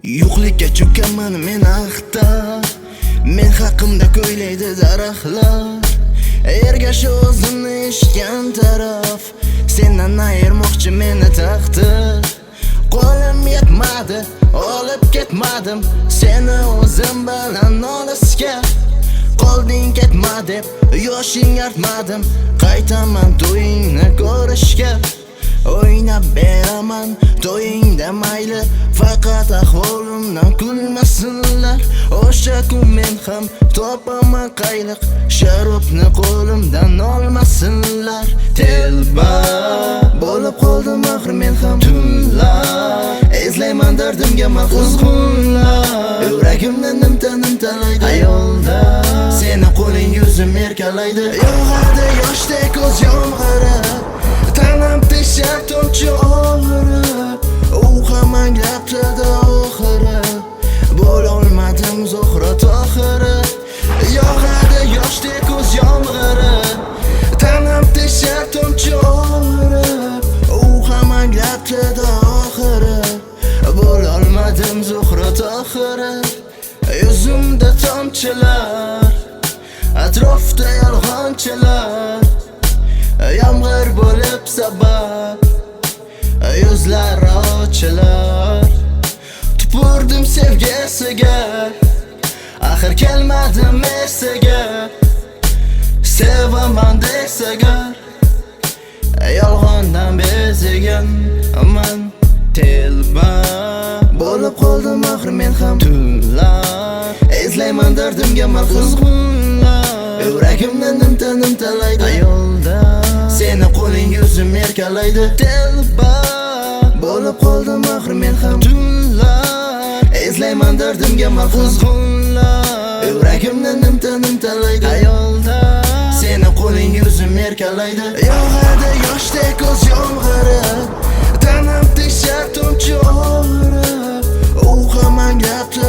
Yo'qlikka cho'kkaman men axta. Men haqimda ko'ylaydi daraxtlar. Ergashi o'zimni eshitgan taraf. Sendan ayirmoqchi meni taqdir. Qo'lim yetmadi, olib ketmadim seni o'zim bilan olisga. Qolding ketma deb yoshing artmadim, qaytaman to'yingni ko'rishga. O'ynab beraman to'yingda mayli, faqat ahvolimdan kulmasinlar. O'sha kun men ham topaman qayliq, sharobni qo'limdan olmasinlar. Telba bo'lib qoldim axir men ham tunlar, izlayman dardimga mahsus kunlar. Yuragimni nimta-nimtalaydi ayolda, seni qo'ling yuzim erkalaydi. Yog'adi yoshday ko'z yomg'iri, tanam teshar tomchi og'iri. U ham anglabdi oxiri, bo'lolmadim Zuhra Tohiri. Yog'adi yoshday ko'z yomg'iri, tanam teshar tomchi og'iri. U ham anglabdi oxiri, bo'lolmadim Zuhra Tohiri. Yuzimda tomchilar, atrofda yolg'onchilar, yomg'ir bo'lib sabab yuzlar ochilar. Tupurdim sevgisiga, axir kelmadim esiga. Sevaman desagar, yolg'ondan bezigan man. Telba bo'lib qoldim axir men ham tunlar, izlayman dardimga mahsus kunlar. Yuragimni nimta-nimtalaydi ayolda, seni qo'ling yuzim erkalaydi. Telba bo'lib qoldim axir men ham tunlar, izlayman dardimga mahsus kunlar. Yuragimni nimta-nimtalaydi ayolda, seni qo'ling yuzim erkalaydi. Yog'adi yoshday ko'z yomg'iri, tanam teshar tomchi og'iri. U ham anglabdi